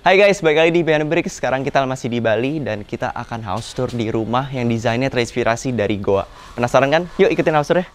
Hai guys, balik lagi di Beyond the Bricks. Sekarang kita masih di Bali dan kita akan house tour di rumah yang desainnya terinspirasi dari goa. Penasaran kan? Yuk ikutin house tour ya.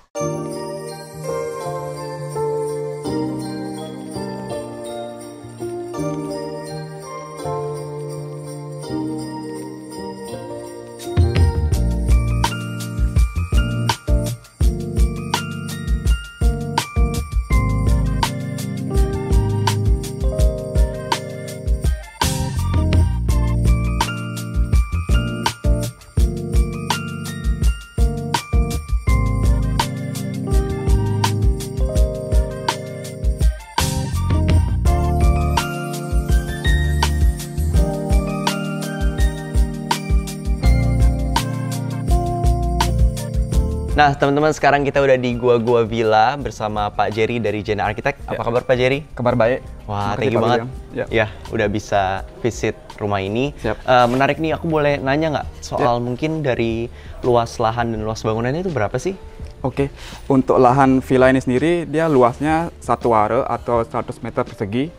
Nah teman-teman, sekarang kita udah di Gua Villa bersama Pak Jerry dari Jena Architect. Apa kabar Pak Jerry? Kabar baik. Wah, thank you banget. Ya, udah bisa visit rumah ini. Menarik nih, aku boleh nanya nggak soal mungkin dari luas lahan dan luas bangunannya itu berapa sih? Oke, untuk lahan villa ini sendiri dia luasnya 1 are atau 100 meter persegi.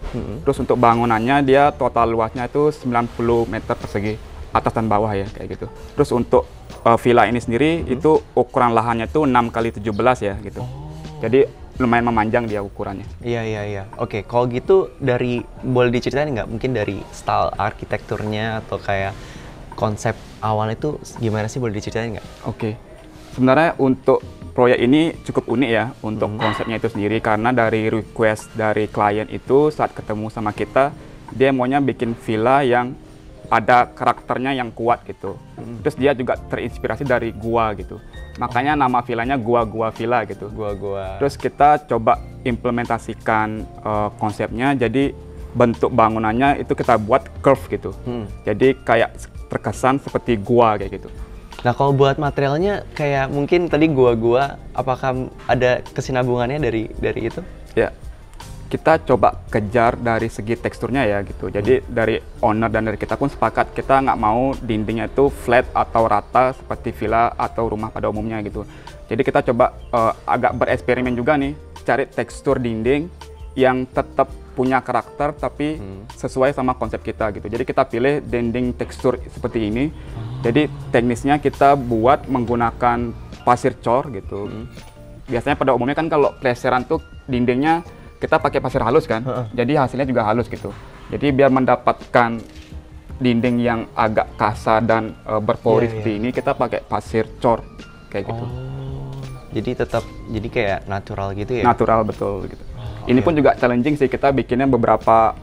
Terus untuk bangunannya dia total luasnya itu 90 meter persegi, atas dan bawah ya kayak gitu. Terus untuk villa ini sendiri itu ukuran lahannya itu 6x17 ya gitu. Jadi lumayan memanjang dia ukurannya. Iya. Oke, kalau gitu boleh diceritain nggak mungkin dari style arsitekturnya atau kayak konsep awal itu gimana sih, boleh diceritain nggak? Oke, sebenarnya untuk proyek ini cukup unik ya untuk konsepnya itu sendiri, karena dari request dari klien itu saat ketemu sama kita, dia maunya bikin villa yang ada karakternya yang kuat gitu. Terus dia juga terinspirasi dari gua gitu. Makanya nama villanya Gua Villa gitu. Gua. Terus kita coba implementasikan konsepnya, jadi bentuk bangunannya itu kita buat curve gitu. Jadi kayak terkesan seperti gua kayak gitu. Nah kalau buat materialnya kayak mungkin tadi gua, apakah ada kesinambungannya dari itu? Ya, kita coba kejar dari segi teksturnya ya gitu. Jadi dari owner dan dari kita pun sepakat kita nggak mau dindingnya itu flat atau rata seperti villa atau rumah pada umumnya gitu. Jadi kita coba agak bereksperimen juga nih, cari tekstur dinding yang tetap punya karakter tapi sesuai sama konsep kita gitu. Jadi kita pilih dinding tekstur seperti ini. Jadi teknisnya kita buat menggunakan pasir cor gitu. Biasanya pada umumnya kan kalau pleseran tuh dindingnya kita pakai pasir halus kan, jadi hasilnya juga halus gitu. Jadi biar mendapatkan dinding yang agak kasar dan berpori seperti ini, kita pakai pasir cor kayak gitu. Jadi tetap jadi kayak natural gitu ya? Natural, betul gitu. Ini pun juga challenging sih, kita bikinnya beberapa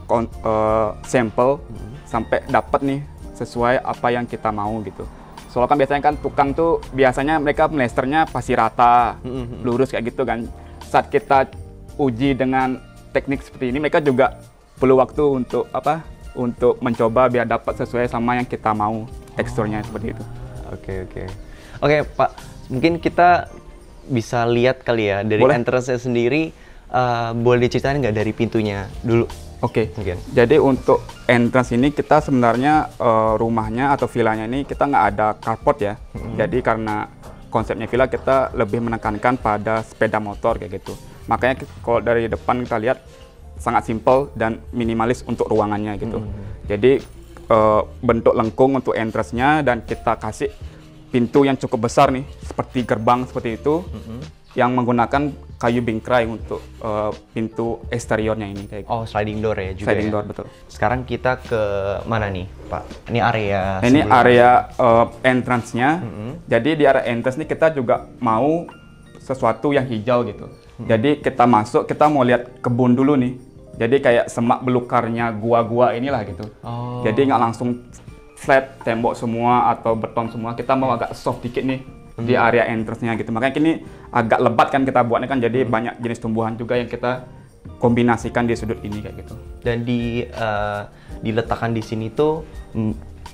sampel sampai dapat nih sesuai apa yang kita mau gitu. Soalnya kan biasanya kan tukang tuh biasanya mereka melesternya pasir rata, lurus kayak gitu kan. Saat kita uji dengan teknik seperti ini, mereka juga perlu waktu untuk untuk mencoba biar dapat sesuai sama yang kita mau teksturnya seperti itu. Oke Pak, mungkin kita bisa lihat kali ya dari entrance-nya sendiri. Boleh diceritain nggak dari pintunya dulu? Oke. Jadi untuk entrance ini kita sebenarnya rumahnya atau villanya ini kita nggak ada carport ya. Jadi karena konsepnya villa kita lebih menekankan pada sepeda motor kayak gitu. Makanya kalau dari depan kita lihat sangat simpel dan minimalis untuk ruangannya gitu. Jadi bentuk lengkung untuk entrance-nya dan kita kasih pintu yang cukup besar nih, seperti gerbang seperti itu, yang menggunakan kayu bingkai untuk pintu eksteriornya ini kayak gitu. Sliding door ya juga. Sliding door, betul. Sekarang kita ke mana nih Pak? Ini area entrance-nya. Jadi di area entrance ini kita juga mau sesuatu yang hijau gitu. Jadi kita masuk, kita mau lihat kebun dulu nih. Jadi kayak semak belukarnya gua-gua inilah gitu. Jadi nggak langsung flat tembok semua atau beton semua. Kita mau agak soft dikit nih di area entrance-nya gitu. Makanya ini agak lebat kan kita buatnya kan. Jadi banyak jenis tumbuhan juga yang kita kombinasikan di sudut ini kayak gitu. Dan diletakkan di sini tuh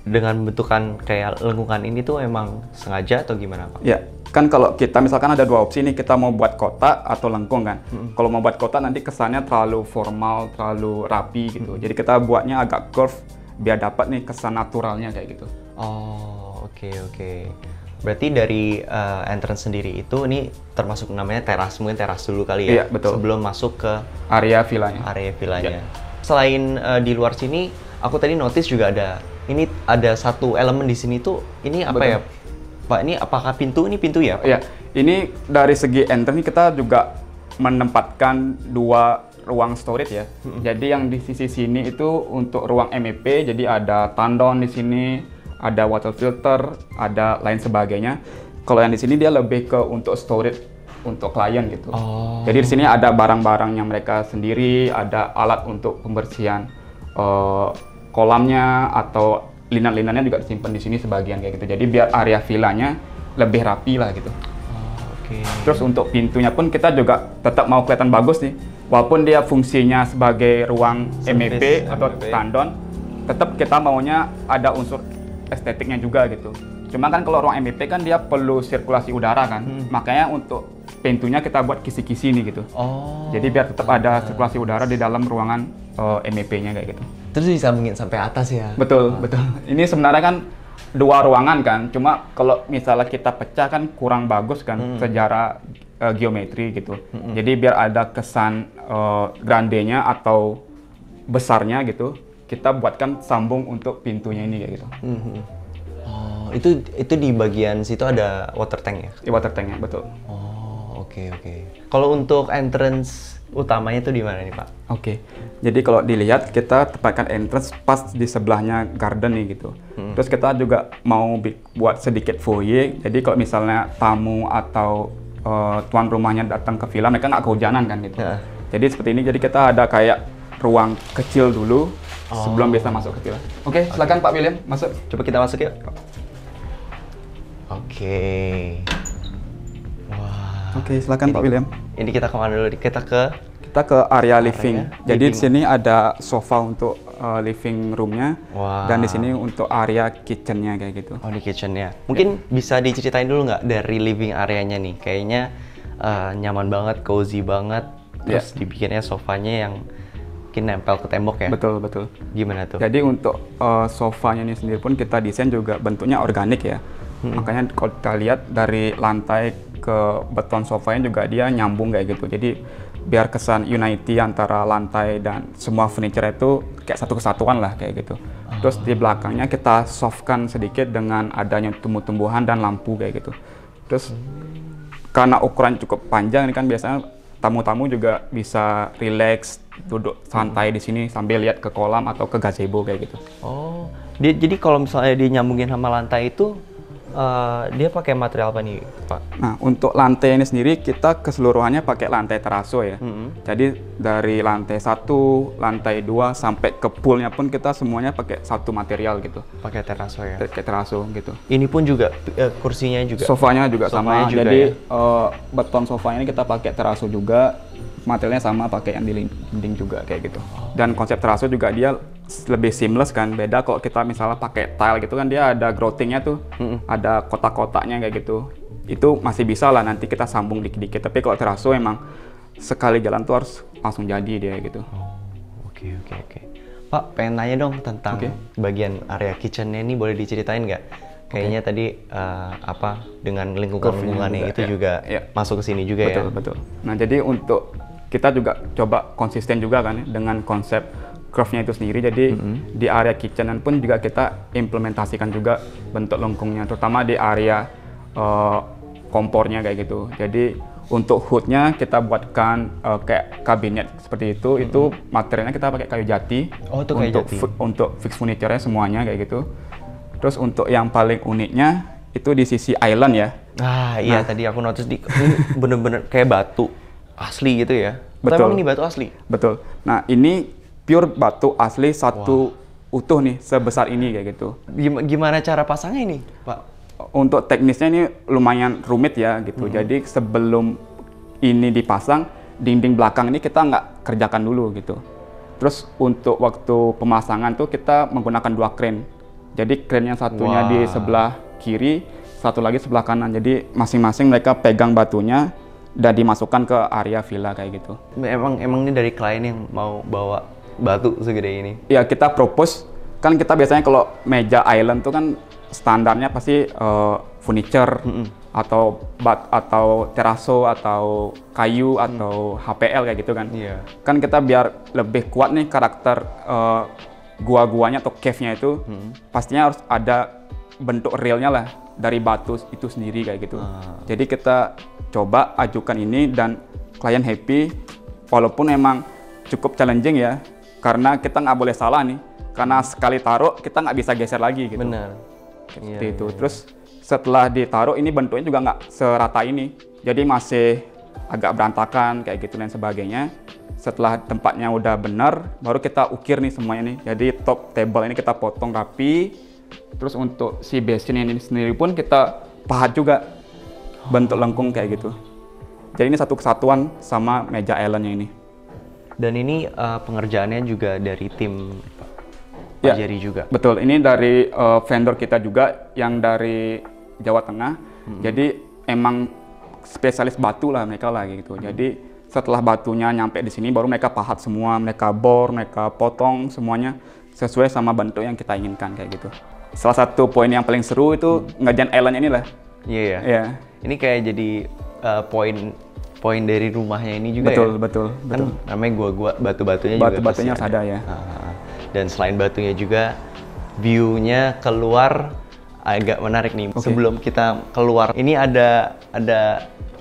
dengan bentukan kayak lengkungan ini tuh emang sengaja atau gimana Pak? Ya, kan kalau kita misalkan ada dua opsi nih, kita mau buat kotak atau lengkung kan. Kalau mau buat kotak nanti kesannya terlalu formal, terlalu rapi gitu. Jadi kita buatnya agak curve biar dapat nih kesan naturalnya kayak gitu. Oke. Berarti dari entrance sendiri itu ini termasuk namanya teras, mungkin teras dulu kali ya? Iya, betul. Sebelum masuk ke area villanya. Area villanya. Selain di luar sini, aku tadi notice juga ada satu elemen di sini tuh, ini apa ya Pak? Ini apakah pintu? Ini pintu ya Pak? Ya, ini dari segi entrance kita juga menempatkan 2 ruang storage ya. Jadi yang di sisi sini itu untuk ruang MEP, jadi ada tandon di sini, ada water filter, ada lain sebagainya. Kalau yang di sini dia lebih ke untuk storage untuk klien gitu. Jadi di sini ada barang-barangnya mereka sendiri, ada alat untuk pembersihan kolamnya atau linan-linannya juga disimpan di sini sebagian kayak gitu. Jadi biar area villanya lebih rapi lah gitu. Terus untuk pintunya pun kita juga tetap mau kelihatan bagus nih. Walaupun dia fungsinya sebagai ruang MEP atau tandon, tetap kita maunya ada unsur estetiknya juga gitu. Cuma kan kalau ruang MEP kan dia perlu sirkulasi udara kan. Makanya untuk pintunya kita buat kisi-kisi nih gitu. Jadi biar tetap ada sirkulasi udara di dalam ruangan MEP-nya kayak gitu. Terus disambungin sampai atas ya? Betul, betul. Ini sebenarnya kan 2 ruangan kan, cuma kalau misalnya kita pecah kan kurang bagus kan secara geometri gitu. Jadi biar ada kesan grandenya atau besarnya gitu, kita buatkan sambung untuk pintunya ini kayak gitu. Itu di bagian situ ada water tank ya? Di water tanknya, betul. Oke. Kalau untuk entrance utamanya itu di mana nih Pak? Oke. Jadi kalau dilihat kita tempatkan entrance pas di sebelahnya garden nih gitu. Terus kita juga mau buat sedikit foyer. Jadi kalau misalnya tamu atau tuan rumahnya datang ke villa, mereka nggak kehujanan kan gitu. Jadi seperti ini. Jadi kita ada kayak ruang kecil dulu sebelum bisa masuk ke villa. Oke, silakan Pak William masuk. Coba kita masuk yuk. Oke, silakan Pak William. Ini kita kemana dulu? Kita ke area living. Jadi di sini ada sofa untuk living roomnya, dan di sini untuk area kitchennya kayak gitu. Di kitchennya. Mungkin bisa diceritain dulu nggak dari living areanya nih? Kayaknya nyaman banget, cozy banget. Terus dibikinnya sofanya yang mungkin nempel ke tembok ya? Betul. Gimana tuh? Jadi untuk sofanya ini sendiri pun kita desain juga bentuknya organik ya. Makanya kalau kita lihat dari lantai ke beton sofanya juga dia nyambung kayak gitu. Jadi biar kesan unity antara lantai dan semua furniture itu kayak satu kesatuan lah kayak gitu. Terus di belakangnya kita softkan sedikit dengan adanya tumbuh-tumbuhan dan lampu kayak gitu. Terus karena ukuran cukup panjang ini kan biasanya tamu-tamu juga bisa relax duduk santai di sini sambil lihat ke kolam atau ke gazebo kayak gitu. Jadi kalau misalnya dia nyambungin sama lantai itu dia pakai material apa nih Pak? Nah, untuk lantai ini sendiri kita keseluruhannya pakai lantai teraso ya. Jadi dari lantai 1, lantai 2 sampai ke poolnya pun kita semuanya pakai satu material gitu. Pakai teraso ya? Pakai teraso gitu. Ini pun juga kursinya juga? Sofanya juga sama. Juga jadi ya? Beton sofanya ini kita pakai teraso juga. Materialnya sama, pakai yang di dinding juga kayak gitu. Dan konsep teraso juga dia lebih seamless kan, beda kalau kita misalnya pakai tile gitu kan dia ada groutingnya tuh, ada kotak-kotaknya kayak gitu. Itu masih bisa lah nanti kita sambung dikit-dikit, tapi kalau teraso emang sekali jalan tuh harus langsung jadi dia gitu. Oke. Pak, pengen nanya dong tentang bagian area kitchennya ini, boleh diceritain nggak? Kayaknya tadi dengan lingkungannya itu juga masuk ke sini juga ya? Betul. Nah jadi untuk kita juga coba konsisten juga kan dengan konsep curve-nya itu sendiri. Jadi di area kitchenan pun juga kita implementasikan juga bentuk lengkungnya, terutama di area kompornya kayak gitu. Jadi untuk hood-nya kita buatkan kayak kabinet seperti itu. Itu materialnya kita pakai kayu jati. Itu kayu jati. Untuk fix furniture-nya semuanya kayak gitu. Terus untuk yang paling uniknya itu di sisi island ya. Iya, tadi aku notice ini bener-bener kayak batu asli gitu ya. Betul. Emang ini batu asli? Betul. Nah ini pure batu asli satu utuh nih sebesar ini kayak gitu. Gimana cara pasangnya ini, Pak? Untuk teknisnya ini lumayan rumit ya gitu. Jadi sebelum ini dipasang, dinding belakang ini kita nggak kerjakan dulu gitu. Terus untuk waktu pemasangan tuh kita menggunakan 2 crane. Jadi crane yang satunya di sebelah kiri, satu lagi sebelah kanan. Jadi masing-masing mereka pegang batunya dan dimasukkan ke area villa kayak gitu. Emang ini dari klien yang mau bawa batu segede ini? Ya kita propose, kan kita biasanya kalau meja island tuh kan standarnya pasti furniture atau teraso atau kayu atau HPL kayak gitu kan. Kan kita biar lebih kuat nih karakter gua-guanya atau cave-nya itu pastinya harus ada bentuk realnya lah dari batu itu sendiri kayak gitu. Jadi kita coba ajukan ini dan klien happy, walaupun emang cukup challenging ya, karena kita nggak boleh salah nih, karena sekali taruh kita nggak bisa geser lagi gitu. Benar. Seperti itu. Terus setelah ditaruh ini bentuknya juga nggak serata ini, jadi masih agak berantakan kayak gitu dan sebagainya. Setelah tempatnya udah benar, baru kita ukir nih semuanya nih. Jadi top table ini kita potong rapi. Terus untuk si basin ini sendiri pun kita pahat juga bentuk lengkung kayak gitu. Jadi ini satu kesatuan sama meja islandnya ini. Dan ini pengerjaannya juga dari tim Pak Jerry juga? Betul, ini dari vendor kita juga yang dari Jawa Tengah. Jadi emang spesialis batu lah mereka lah gitu. Jadi setelah batunya nyampe di sini baru mereka pahat semua, mereka bor, mereka potong semuanya sesuai sama bentuk yang kita inginkan kayak gitu. Salah satu poin yang paling seru itu ngerjain island ini lah. Iya. Yeah. Ini kayak jadi poin dari rumahnya ini juga. Betul. Kan namanya gua batu-batunya harus ada ya. Dan selain batunya juga view-nya keluar agak menarik nih. Sebelum kita keluar, ini ada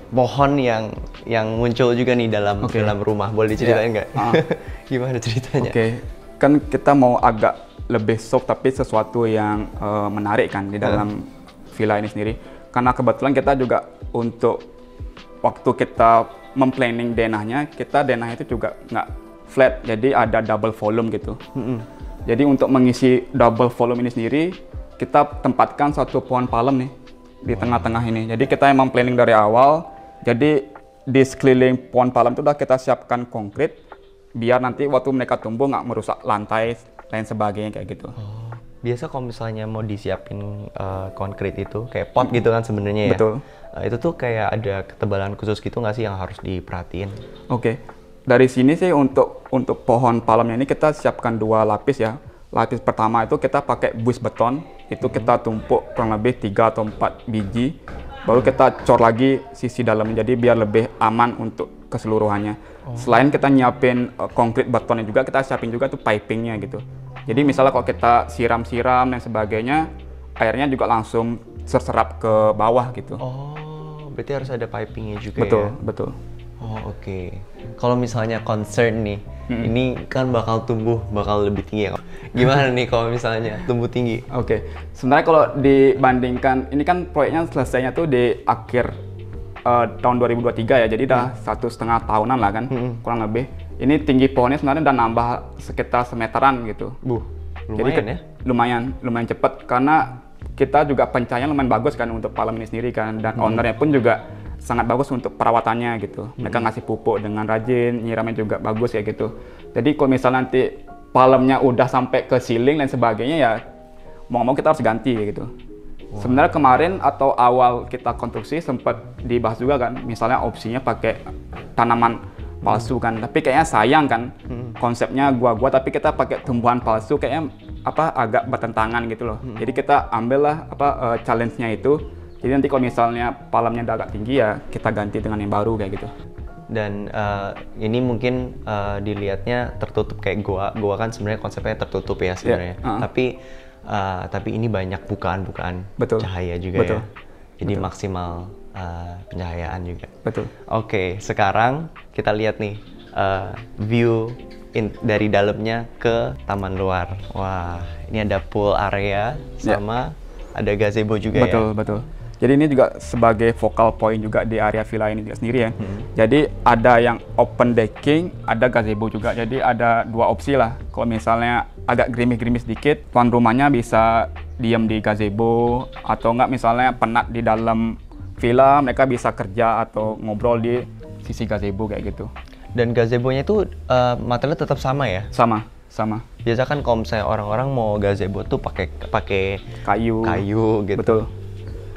pohon yang muncul juga nih dalam rumah. Boleh diceritain nggak? Gimana ceritanya? Kan kita mau agak lebih soft tapi sesuatu yang menarik kan di dalam villa ini sendiri. Karena kebetulan kita juga untuk waktu kita memplanning denahnya, denahnya itu juga nggak flat, jadi ada double volume gitu. Jadi untuk mengisi double volume ini sendiri, kita tempatkan satu pohon palem nih di tengah-tengah ini. Jadi kita emang planning dari awal, jadi di sekeliling pohon palem itu udah kita siapkan konkrit, biar nanti waktu mereka tumbuh nggak merusak lantai, lain sebagainya kayak gitu. Biasa kalau misalnya mau disiapin konkrit itu, kayak pot gitu kan sebenarnya ya? Betul. Itu tuh kayak ada ketebalan khusus gitu nggak sih yang harus diperhatiin? Dari sini sih untuk pohon palemnya ini kita siapkan 2 lapis ya. Lapis pertama itu kita pakai buis beton, itu kita tumpuk kurang lebih 3 atau 4 biji. Baru kita cor lagi sisi dalam, jadi biar lebih aman untuk keseluruhannya. Selain kita nyiapin konkrit betonnya juga, kita siapin juga tuh pipingnya gitu. Jadi misalnya kalau kita siram-siram dan sebagainya, airnya juga langsung terserap ke bawah gitu. Berarti harus ada pipingnya juga. Betul. Kalau misalnya concern nih, ini kan bakal lebih tinggi ya. Gimana nih kalau misalnya tumbuh tinggi? Sebenarnya kalau dibandingkan, ini kan proyeknya selesainya tuh di akhir tahun 2023 ya, jadi udah 1,5 tahunan lah kan, kurang lebih. Ini tinggi pohonnya sebenarnya udah nambah sekitar semeteran gitu. Lumayan ya? Lumayan cepat, karena kita juga pencahayaan lumayan bagus kan untuk palem ini sendiri kan, dan ownernya pun juga sangat bagus untuk perawatannya gitu. Mereka ngasih pupuk dengan rajin, nyiramnya juga bagus ya gitu. Jadi kalau misalnya nanti palemnya udah sampai ke ceiling dan sebagainya ya, mau kita harus ganti gitu. Sebenarnya kemarin atau awal kita konstruksi sempat dibahas juga kan, misalnya opsinya pakai tanaman palsu kan, tapi kayaknya sayang kan konsepnya gua tapi kita pakai tumbuhan palsu kayaknya agak bertentangan gitu loh. Jadi kita ambillah challenge-nya itu. Jadi nanti kalau misalnya palemnya udah agak tinggi ya kita ganti dengan yang baru kayak gitu. Dan ini mungkin dilihatnya tertutup kayak gua kan sebenarnya konsepnya tertutup ya sebenarnya. Tapi ini banyak bukaan-bukaan cahaya juga ya. Jadi maksimal pencahayaan juga. Sekarang kita lihat nih view dari dalamnya ke taman luar. Wah, ini ada pool area sama ada gazebo juga ya. Betul. Jadi ini juga sebagai focal point juga di area villa ini juga sendiri ya. Jadi ada yang open decking, ada gazebo juga. Jadi ada 2 opsi lah. Kalau misalnya agak gerimis-gerimis dikit, tuan rumahnya bisa diam di gazebo, atau enggak misalnya penat di dalam villa, mereka bisa kerja atau ngobrol di sisi gazebo kayak gitu. Dan gazebonya itu materialnya tetap sama ya? Sama. Biasa kan kalau misalnya orang-orang mau gazebo tuh pakai kayu gitu. Betul.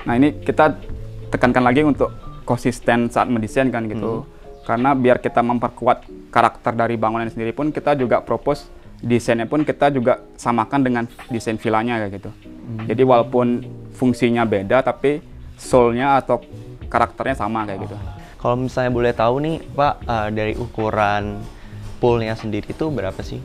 Nah ini kita tekankan lagi untuk konsisten saat mendesain kan gitu. Karena biar kita memperkuat karakter dari bangunan sendiri pun, kita juga propose desainnya pun kita juga samakan dengan desain villanya kayak gitu. Jadi walaupun fungsinya beda tapi soul-nya atau karakternya sama kayak gitu. Kalau misalnya boleh tahu nih Pak, dari ukuran poolnya sendiri itu berapa sih?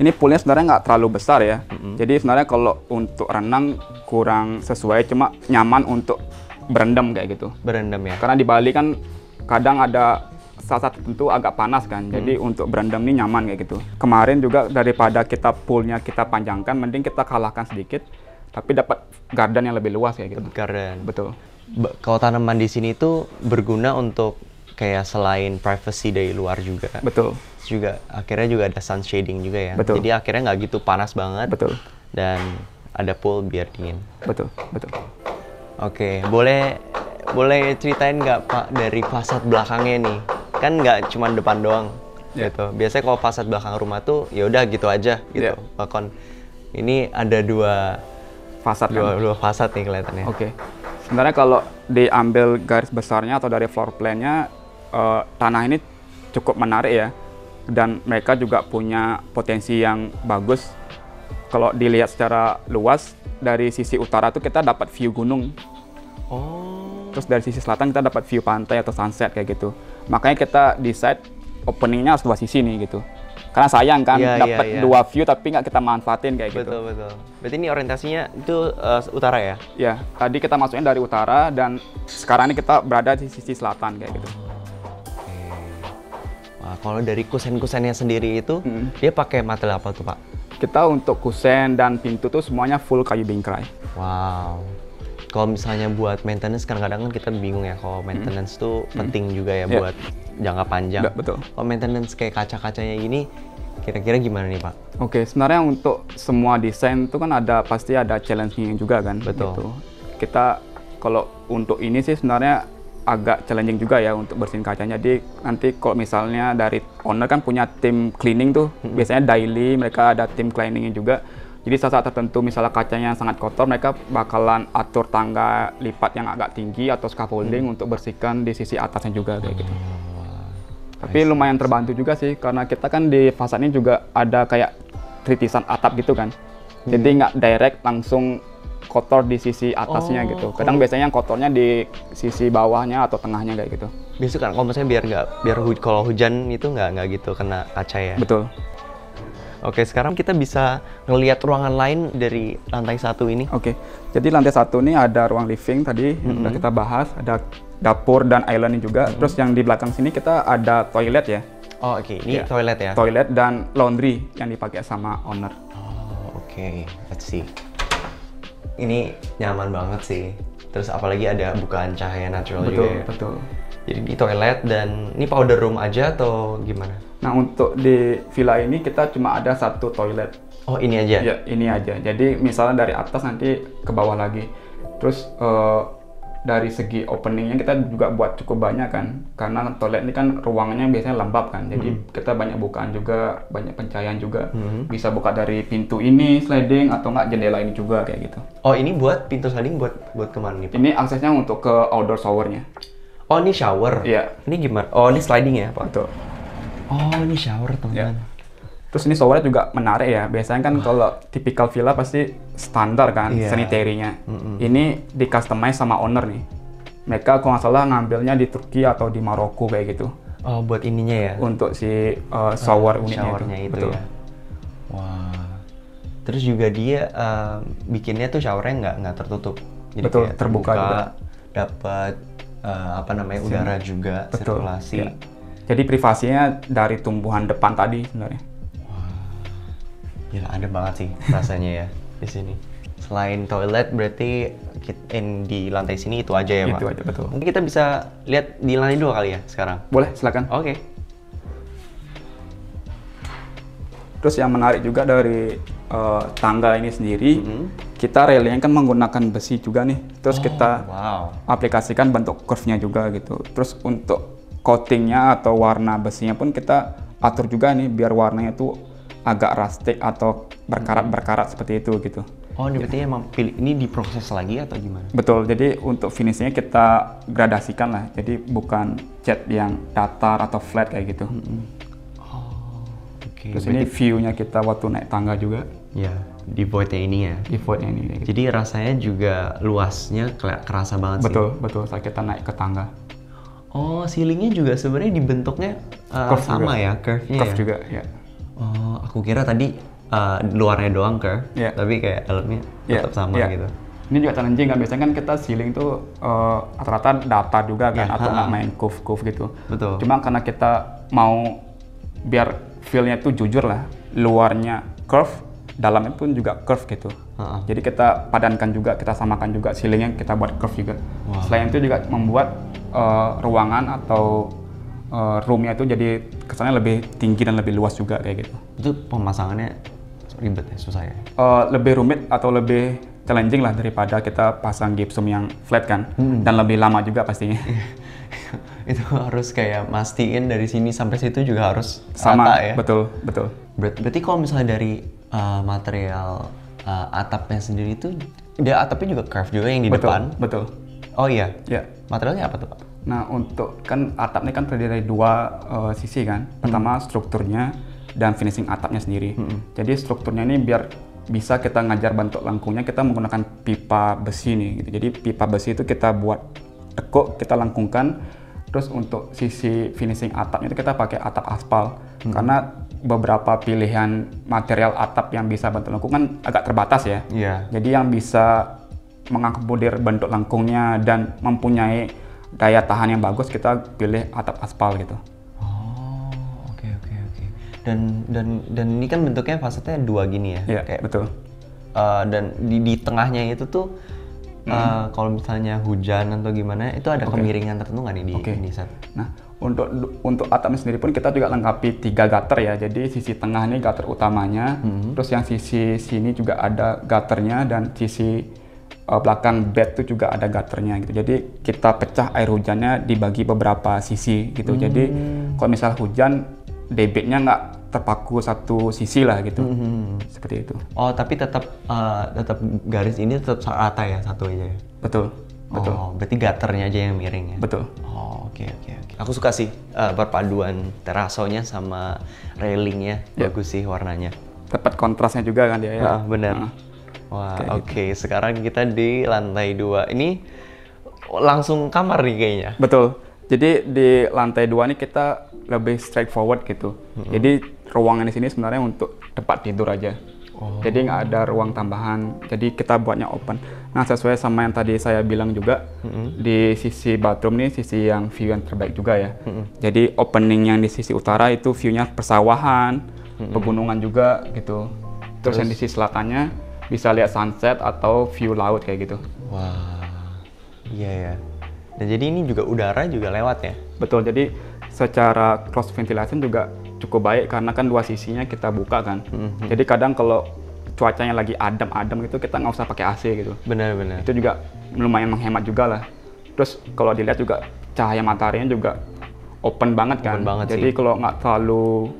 Ini poolnya sebenarnya nggak terlalu besar ya. Jadi sebenarnya kalau untuk renang kurang sesuai, cuma nyaman untuk berendam kayak gitu. Berendam ya? Karena di Bali kan kadang ada saat tertentu agak panas kan. Jadi untuk berendam ini nyaman kayak gitu. Kemarin juga daripada kita poolnya kita panjangkan, mending kita kalahkan sedikit, tapi dapat garden yang lebih luas kayak gitu. Garden. Betul. Kalau tanaman di sini tuh berguna untuk kayak selain privacy dari luar juga. Betul. Juga akhirnya juga ada sun shading juga ya. Betul. Jadi akhirnya nggak gitu panas banget. Betul. Dan ada pool biar dingin. Betul, betul. Oke, boleh ceritain nggak Pak dari fasad belakangnya nih? Kan nggak cuma depan doang, gitu. Biasanya kalau fasad belakang rumah tuh ya udah gitu aja, gitu. Balkon. Ini ada dua fasad nih kelihatannya. Oke. Sebenarnya kalau diambil garis besarnya atau dari floor plan-nya, tanah ini cukup menarik ya. Dan mereka juga punya potensi yang bagus. Kalau dilihat secara luas, dari sisi utara tuh kita dapat view gunung. Oh. Terus dari sisi selatan kita dapat view pantai atau sunset kayak gitu. Makanya kita decide openingnya harus dua sisi nih gitu. Karena sayang kan dapat dua view tapi nggak kita manfaatin kayak gitu. Betul. Berarti ini orientasinya itu utara ya? Ya, tadi kita masuknya dari utara dan sekarang ini kita berada di sisi selatan kayak gitu. Wah, kalau dari kusen-kusennya sendiri itu, dia pakai material apa tuh Pak? Kita untuk kusen dan pintu tuh semuanya full kayu bingkai. Wow. Kalau misalnya buat maintenance, kadang-kadang kan kita bingung ya, kalau maintenance tuh penting juga ya buat jangka panjang. Betul. Kalau maintenance kayak kaca-kacanya gini, kira-kira gimana nih Pak? Oke, sebenarnya untuk semua desain itu kan pasti ada challenge-nya juga kan. Betul. Gitu. Kita kalau untuk ini sih sebenarnya agak challenging juga ya untuk bersihin kacanya. Jadi nanti kalau misalnya dari owner kan punya tim cleaning tuh, biasanya daily mereka ada tim cleaningnya juga. Jadi saat tertentu misalnya kacanya sangat kotor, mereka bakalan atur tangga lipat yang agak tinggi atau scaffolding untuk bersihkan di sisi atasnya juga kayak gitu. Tapi lumayan terbantu juga sih, karena kita kan di fasad ini juga ada kayak tritisan atap gitu kan. Jadi nggak direct langsung kotor di sisi atasnya gitu. Kadang biasanya yang kotornya di sisi bawahnya atau tengahnya kayak gitu. Biasa kan kalau misalnya kalau hujan itu nggak gitu kena kaca ya? Betul. Oke, sekarang kita bisa ngelihat ruangan lain dari lantai 1 ini. Oke, jadi lantai 1 ini ada ruang living tadi yang udah kita bahas, ada dapur dan island juga. Terus yang di belakang sini kita ada toilet ya. Oh oke, ini toilet ya? Toilet dan laundry yang dipakai sama owner. Oh oke, let's see. Ini nyaman banget sih. Terus apalagi ada bukaan cahaya natural juga ya? Betul. Jadi di toilet dan ini powder room aja atau gimana? Nah untuk di villa ini kita cuma ada satu toilet. Oh ini aja? Ya ini aja. Jadi misalnya dari atas nanti ke bawah lagi. Terus dari segi openingnya kita juga buat cukup banyak kan. Karena toilet ini kan ruangannya biasanya lembab kan. Jadi kita banyak bukaan juga, banyak pencahayaan juga. Bisa buka dari pintu ini sliding atau enggak jendela ini juga kayak gitu. Oh ini buat pintu sliding buat kemana nih Pak? Ini aksesnya untuk ke outdoor showernya. Oh ini shower? Iya. Ini gimana? Oh ini sliding ya Pak? Betul. Oh ini shower teman-teman. Ya. Terus ini showernya juga menarik ya. Biasanya kan kalau typical villa pasti standar kan sanitary-nya. Ini di customize sama owner nih. Mereka kalau nggak salah ngambilnya di Turki atau di Maroko kayak gitu. Oh buat ininya ya? Untuk si shower unitnya showernya itu betul. Ya. Wah. Terus juga dia bikinnya tuh showernya nggak tertutup. Jadi betul, kayak terbuka juga. Dapat udara juga, betul, sirkulasi. Ya. Jadi privasinya dari tumbuhan depan tadi sebenarnya. Gila, ada banget sih rasanya ya di sini. Selain toilet berarti di lantai sini itu aja ya Pak? Itu aja, betul. Mungkin kita bisa lihat di lantai 2 kali ya sekarang? Boleh, silakan. Oke. Terus yang menarik juga dari tangga ini sendiri, kita railingnya kan menggunakan besi juga nih. Terus kita aplikasikan bentuk curve-nya juga gitu. Terus untuk coatingnya atau warna besinya pun kita atur juga nih biar warnanya tuh agak rustic atau berkarat-berkarat seperti itu gitu. Oh, ini berarti emang ini diproses lagi atau gimana? Betul, jadi untuk finishnya kita gradasikan lah. Jadi bukan cat yang datar atau flat kayak gitu. Oh, oke. Terus ini view-nya kita waktu naik tangga juga. Ya, di void-nya ini ya? Di void-nya ini. Gitu. Jadi rasanya juga luasnya kerasa banget sih? Betul, saat kita naik ke tangga. Oh, ceilingnya juga sebenarnya dibentuknya sama juga. Ya, curve-nya curve ya? juga, ya. Oh, aku kira tadi luarnya doang curve, tapi kayak dalamnya tetap sama gitu. Ini juga challenging kan, biasanya kan kita ceiling tuh rata-rata datar juga kan, atau nggak main curve gitu. Betul. Cuma karena kita mau biar feel-nya tuh jujur lah, luarnya curve, dalamnya pun juga curve gitu. Jadi kita padankan juga, kita samakan juga ceilingnya, kita buat curve juga. Selain itu juga membuat ruangan atau roomnya itu jadi kesannya lebih tinggi dan lebih luas juga kayak gitu. Itu pemasangannya ribet ya, susah ya? Lebih rumit atau lebih challenging lah daripada kita pasang gypsum yang flat kan, dan lebih lama juga pastinya. Itu harus kayak mastiin dari sini sampai situ juga harus sama rata ya? Betul. Berarti kalau misalnya dari material atapnya sendiri itu, dia atapnya juga curve juga yang di depan? Betul. Oh iya? Ya. Materialnya apa tuh Pak? Nah, untuk kan atap ini kan terdiri dari dua sisi kan. Pertama strukturnya dan finishing atapnya sendiri. Jadi strukturnya ini biar bisa kita ngajar bentuk lengkungnya, kita menggunakan pipa besi nih gitu. Jadi pipa besi itu kita buat tekuk, kita lengkungkan. Terus untuk sisi finishing atapnya itu kita pakai atap aspal. Karena beberapa pilihan material atap yang bisa bentuk lengkung kan agak terbatas ya. Jadi yang bisa mengakomodir bentuk lengkungnya dan mempunyai daya tahan yang bagus, kita pilih atap aspal gitu. Oke. Dan ini kan bentuknya fasetnya dua gini ya? Iya, kayak, betul. Dan di tengahnya itu tuh kalau misalnya hujan atau gimana, itu ada kemiringan tertentu nggak nih di set? Nah, untuk atapnya sendiri pun kita juga lengkapi 3 gutter ya. Jadi sisi tengah ini gutter utamanya, terus yang sisi sini juga ada gutternya, dan sisi belakang bed itu juga ada gutternya gitu. Jadi kita pecah air hujannya dibagi beberapa sisi gitu. Jadi kalau misal hujan, debitnya nggak terpaku satu sisi lah gitu. Seperti itu. Oh, tapi tetap garis ini tetap rata ya, satu aja ya? Betul. Oh, berarti gutternya aja yang miring ya? Betul. Oh, oke. Aku suka sih perpaduan terasonya sama railingnya, bagus sih warnanya. Dapat kontrasnya juga kan dia ya? Benar. Wah, oke. Sekarang kita di lantai 2. Ini langsung kamar nih kayaknya. Betul. Jadi di lantai 2 ini kita lebih straightforward gitu. Jadi ruangan di sini sebenarnya untuk tempat tidur aja. Jadi nggak ada ruang tambahan. Jadi kita buatnya open. Nah, sesuai sama yang tadi saya bilang juga, di sisi bathroom nih sisi yang view yang terbaik juga ya. Jadi opening yang di sisi utara itu view-nya persawahan, pegunungan juga gitu. Terus yang di sisi selatannya bisa lihat sunset atau view laut kayak gitu. Wah, iya ya. Dan jadi ini juga udara juga lewat ya? Betul, jadi secara cross ventilation juga cukup baik karena kan dua sisinya kita buka kan. Jadi kadang kalau cuacanya lagi adem-adem gitu, kita nggak usah pakai AC gitu. Benar. Itu juga lumayan menghemat juga lah. Terus kalau dilihat juga cahaya mataharinya juga open banget kan. Jadi kalau nggak terlalu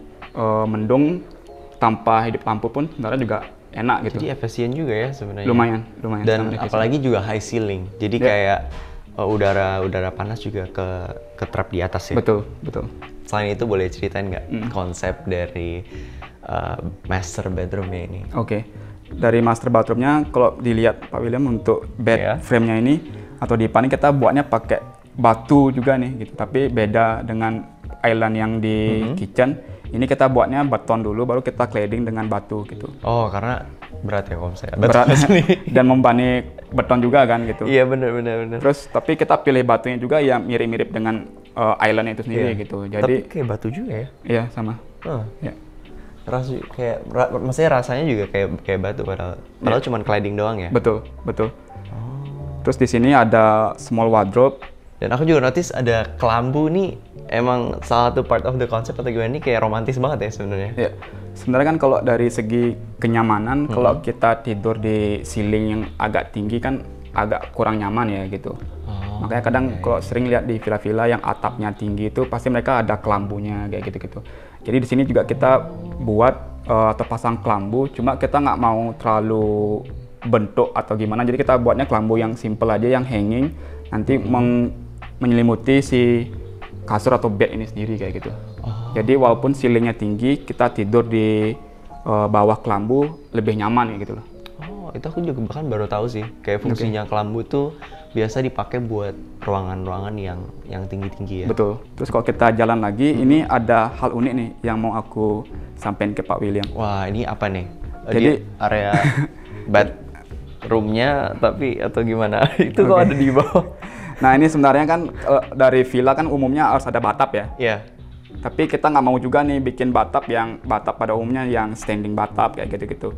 mendung, tanpa hidup lampu pun sebenarnya juga enak gitu. Jadi efisien juga ya sebenarnya. Lumayan. Dan apalagi juga high ceiling. Jadi kayak udara panas juga ke trap di atas ya. Betul. Selain itu boleh ceritain nggak konsep dari master bedroomnya ini? Oke. Dari master bathroomnya, kalau dilihat Pak William, untuk bed frame-nya ini atau dipan kita buatnya pakai batu juga nih gitu. Tapi beda dengan island yang di kitchen. Ini kita buatnya beton dulu, baru kita cladding dengan batu gitu. Oh, karena berat ya kalau misalnya. Berat dan membani beton juga kan gitu. Iya, benar. Terus tapi kita pilih batunya juga yang mirip-mirip dengan island itu sendiri gitu. Jadi tapi kayak batu juga ya? Iya, sama. Ya. Maksudnya rasanya juga kayak batu padahal cuma cladding doang ya? Betul. Terus di sini ada small wardrobe. Dan aku juga notice ada kelambu nih, emang salah satu part of the concept atau gimana nih, kayak romantis banget ya sebenarnya. Iya. Sebenarnya kan kalau dari segi kenyamanan, kalau kita tidur di ceiling yang agak tinggi kan agak kurang nyaman ya gitu. Makanya kadang kalau sering lihat di villa-villa yang atapnya tinggi itu pasti mereka ada kelambunya kayak gitu-gitu. Jadi di sini juga kita buat atau pasang kelambu, cuma kita nggak mau terlalu bentuk atau gimana. Jadi kita buatnya kelambu yang simple aja, yang hanging, nanti menyelimuti si kasur atau bed ini sendiri kayak gitu. Jadi walaupun ceilingnya tinggi, kita tidur di bawah kelambu lebih nyaman ya gitu loh. itu aku juga bahkan baru tahu sih. Kayak fungsinya kelambu tuh biasa dipakai buat ruangan-ruangan yang tinggi-tinggi ya. Betul. Terus kalau kita jalan lagi, ini ada hal unik nih yang mau aku sampaikan ke Pak William. Wah, ini apa nih? Jadi area bedroomnya tapi atau gimana? Itu kok ada di bawah? Nah ini sebenarnya kan dari villa kan umumnya harus ada bathtub ya. Iya. Tapi kita nggak mau juga nih bikin bathtub pada umumnya yang standing bathtub kayak gitu-gitu.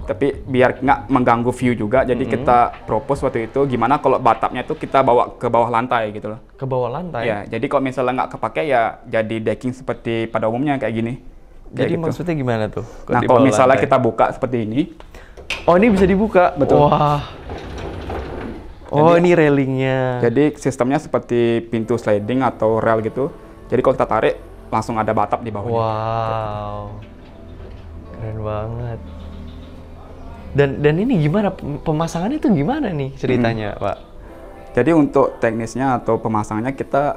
Tapi biar nggak mengganggu view juga, jadi kita propose waktu itu gimana kalau bathtubnya itu kita bawa ke bawah lantai gitu loh. Ke bawah lantai? Ya, jadi kalau misalnya nggak kepake ya jadi decking seperti pada umumnya kayak gini. Jadi gitu. maksudnya gimana tuh? Nah kalau misalnya kita buka seperti ini. Oh ini bisa dibuka? Betul. Wah. Oh ini railingnya. Jadi sistemnya seperti pintu sliding atau rail gitu. Jadi kalau kita tarik langsung ada bathtub di bawahnya. Wow. Keren banget. Dan ini gimana pemasangannya itu gimana nih ceritanya, Pak? Jadi untuk teknisnya atau pemasangannya kita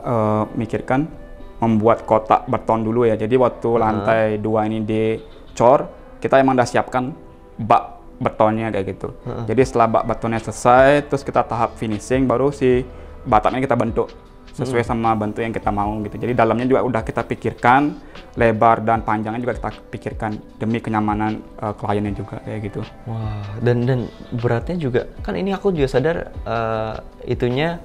mikirkan membuat kotak beton dulu ya. Jadi waktu lantai 2 ini dicor, kita emang udah siapkan bak betonnya kayak gitu. Jadi setelah bak betonnya selesai, terus kita tahap finishing, baru si bathtubnya kita bentuk sesuai sama bentuk yang kita mau gitu. Jadi dalamnya juga udah kita pikirkan, lebar dan panjangnya juga kita pikirkan demi kenyamanan kliennya juga kayak gitu. Wah, dan beratnya juga kan ini aku juga sadar itunya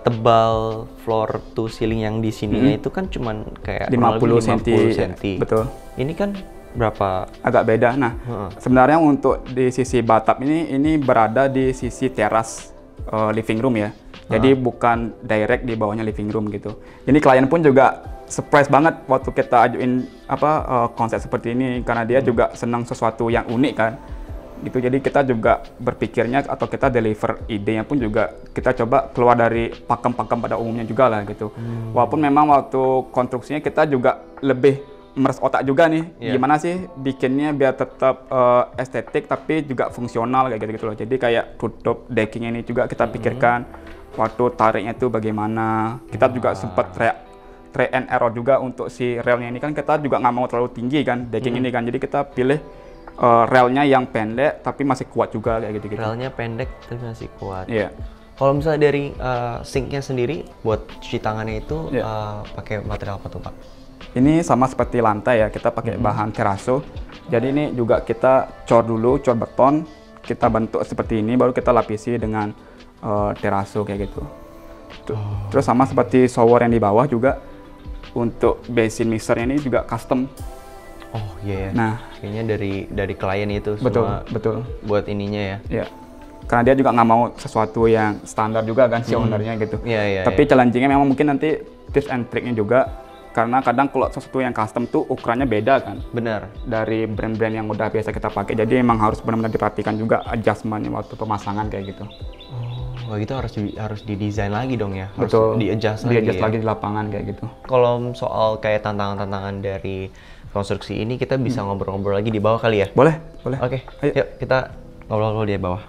tebal floor to ceiling yang di sininya itu kan cuman kayak 50 cm. Betul. Ini kan berapa? Agak beda. Nah, sebenarnya untuk di sisi bathtub ini berada di sisi teras living room ya. Jadi bukan direct di bawahnya living room gitu. Jadi klien pun juga surprise banget waktu kita ajuin konsep seperti ini karena dia juga senang sesuatu yang unik kan. Gitu. Jadi kita juga berpikirnya atau kita deliver idenya pun juga kita coba keluar dari pakem-pakem pada umumnya juga lah gitu. Walaupun memang waktu konstruksinya kita juga lebih meres otak juga nih, gimana sih bikinnya biar tetap estetik tapi juga fungsional kayak gitu loh. Jadi kayak tutup decking ini juga kita pikirkan waktu tariknya itu bagaimana. Kita juga sempat try and error juga untuk si railnya ini kan kita juga nggak mau terlalu tinggi kan decking ini kan. Jadi kita pilih railnya yang pendek tapi masih kuat juga kayak gitu. Railnya pendek tapi masih kuat. Iya. Kalau misalnya dari sinknya sendiri buat cuci tangannya itu pakai material apa tuh Pak? Ini sama seperti lantai ya, kita pakai bahan teraso. Jadi ini juga kita cor dulu, cor beton, kita bentuk seperti ini, baru kita lapisi dengan teraso kayak gitu. Terus sama seperti shower yang di bawah juga, untuk basin mixernya ini juga custom. Oh iya. Nah, kayaknya dari klien itu betul, semua betul. Buat ininya ya. Iya. Karena dia juga nggak mau sesuatu yang standar juga kan si ownernya gitu. Iya. Tapi challenging-nya memang mungkin nanti tips and trick-nya juga. Karena kadang kalau sesuatu yang custom tuh ukurannya beda kan. Benar. Dari brand-brand yang udah biasa kita pakai. Jadi emang harus benar-benar diperhatikan juga adjustment-nya waktu pemasangan kayak gitu. Oh, gitu harus didesain lagi dong ya. Harus betul. Di-adjust lagi di lapangan kayak gitu. Kalau soal kayak tantangan-tantangan dari konstruksi ini kita bisa ngobrol-ngobrol lagi di bawah kali ya? Boleh. Oke. Yuk kita ngobrol-ngobrol di bawah.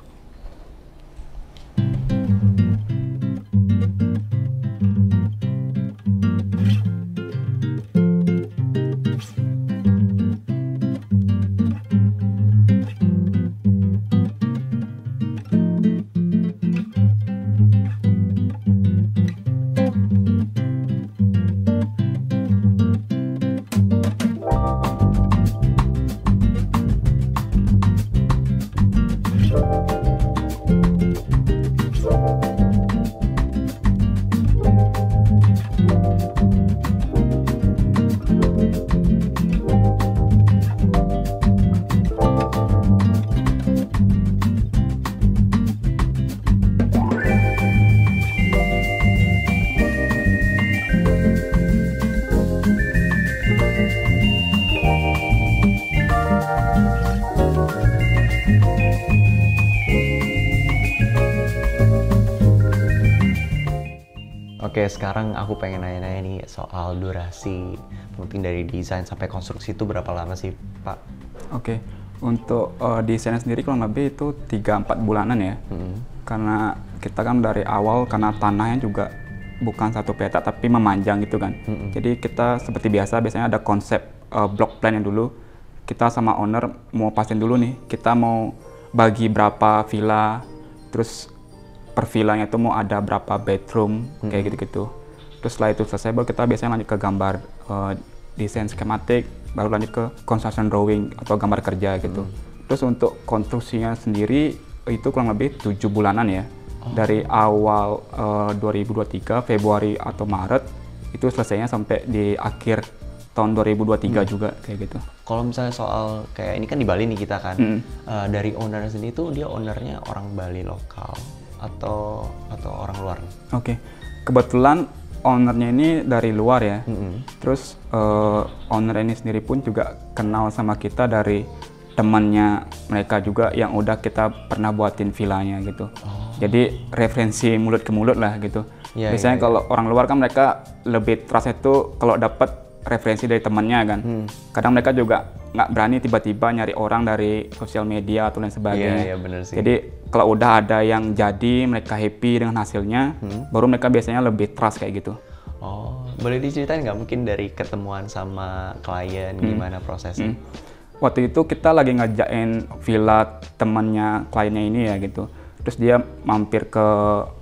Oke, sekarang aku pengen nanya-nanya nih soal durasi penting dari desain sampai konstruksi itu berapa lama sih, Pak? Oke, untuk desainnya sendiri kurang lebih itu 3-4 bulanan ya. Karena kita kan dari awal, karena tanahnya juga bukan satu petak tapi memanjang gitu kan. Jadi kita seperti biasanya ada konsep block plan yang dulu. Kita sama owner mau pastiin dulu nih, kita mau bagi berapa villa, terus per villanya itu mau ada berapa bedroom, kayak gitu-gitu. Terus setelah itu selesai, baru kita biasanya lanjut ke gambar desain skematik, baru lanjut ke construction drawing atau gambar kerja gitu. Terus untuk konstruksinya sendiri itu kurang lebih 7 bulanan ya. Dari awal 2023 Februari atau Maret itu selesainya sampai di akhir tahun 2023 juga kayak gitu. Kalau misalnya soal kayak ini kan di Bali nih kita kan, dari owner sendiri tuh dia ownernya orang Bali lokal atau orang luar? Oke, kebetulan ownernya ini dari luar ya. Terus owner ini sendiri pun juga kenal sama kita dari temannya mereka juga yang udah kita pernah buatin villanya gitu. Jadi referensi mulut ke mulut lah gitu. Biasanya kalau orang luar kan mereka lebih trust itu kalau dapat referensi dari temannya kan. Kadang mereka juga nggak berani tiba-tiba nyari orang dari sosial media atau lain sebagainya. Iya, bener sih. Jadi kalau udah ada yang jadi, mereka happy dengan hasilnya, baru mereka biasanya lebih trust kayak gitu. Oh, boleh diceritain nggak mungkin dari ketemuan sama klien gimana prosesnya? Waktu itu kita lagi ngerjain villa temannya kliennya ini ya gitu. Terus dia mampir ke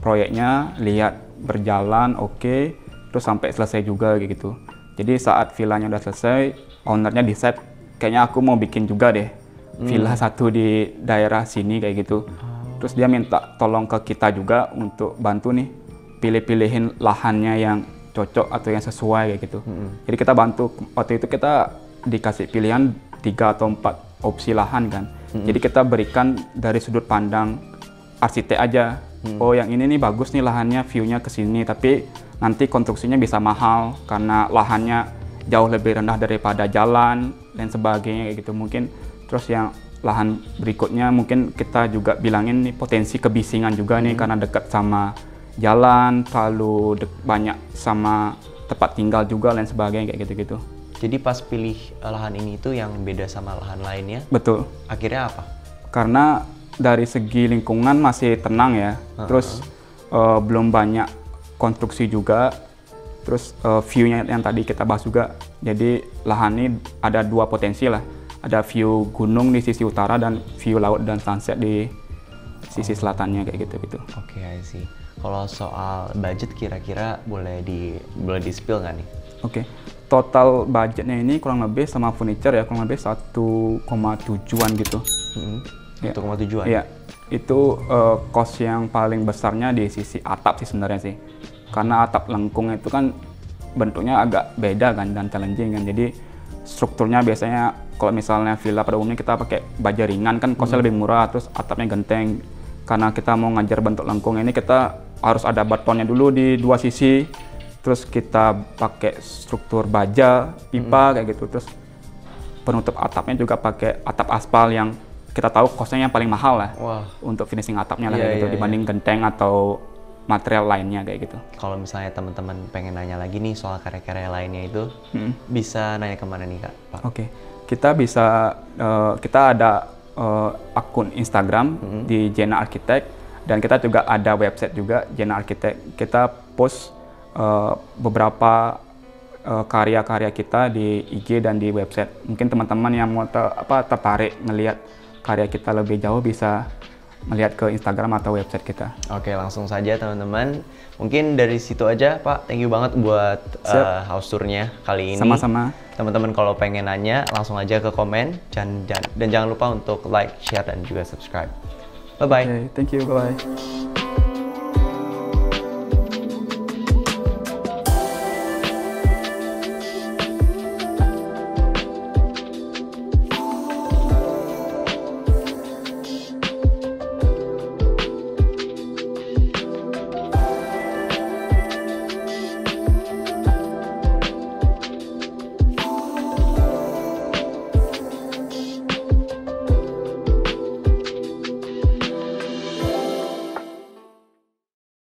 proyeknya, lihat berjalan oke, terus sampai selesai juga gitu. Jadi saat villanya udah selesai, ownernya decide kayaknya aku mau bikin juga deh villa satu di daerah sini kayak gitu. Terus dia minta tolong ke kita juga untuk bantu nih pilih-pilihin lahannya yang cocok atau yang sesuai kayak gitu. Jadi kita bantu, waktu itu kita dikasih pilihan 3 atau 4 opsi lahan kan. Jadi kita berikan dari sudut pandang arsitek aja. Oh yang ini nih bagus nih lahannya, view-nya ke sini, tapi nanti konstruksinya bisa mahal karena lahannya jauh lebih rendah daripada jalan dan sebagainya kayak gitu. Mungkin terus yang lahan berikutnya mungkin kita juga bilangin nih potensi kebisingan juga nih karena dekat sama jalan, terlalu banyak sama tempat tinggal juga dan sebagainya kayak gitu-gitu. Jadi pas pilih lahan ini itu yang beda sama lahan lainnya? Betul. Akhirnya apa? Karena dari segi lingkungan masih tenang ya, terus belum banyak konstruksi juga, terus view-nya yang tadi kita bahas juga. Jadi lahan ini ada 2 potensi lah, ada view gunung di sisi utara dan view laut dan sunset di sisi selatannya kayak gitu-gitu. Oke, I see. Kalau soal budget kira-kira boleh di-spill nggak nih? Oke. Total budgetnya ini kurang lebih sama furniture ya, kurang lebih 1,7-an gitu. 1,7-an? Iya, itu cost yang paling besarnya di sisi atap sih sebenarnya sih. Karena atap lengkung itu kan bentuknya agak beda kan dan challenging kan. Jadi strukturnya biasanya kalau misalnya villa pada umumnya kita pakai baja ringan kan costnya lebih murah, terus atapnya genteng. Karena kita mau ngajar bentuk lengkung ini kita harus ada betonnya dulu di 2 sisi. Terus kita pakai struktur baja, pipa kayak gitu. Terus penutup atapnya juga pakai atap aspal yang kita tahu costnya yang paling mahal lah. Untuk finishing atapnya lah kayak gitu dibanding genteng atau material lainnya kayak gitu. Kalau misalnya teman-teman pengen nanya lagi nih soal karya-karya lainnya itu, bisa nanya kemana nih Kak? Pak? Oke, kita bisa, kita ada akun Instagram di Jena Architect, dan kita juga ada website juga Jena Architect. Kita post beberapa karya-karya kita di IG dan di website. Mungkin teman-teman yang mau tertarik melihat karya kita lebih jauh bisa melihat ke Instagram atau website kita. Oke, langsung saja teman-teman. Mungkin dari situ aja Pak. Thank you banget buat house tour-nya kali ini. Sama-sama. Teman-teman kalau pengen nanya langsung aja ke komen dan jangan lupa untuk like, share dan juga subscribe. Bye bye. Okay, thank you. Bye bye.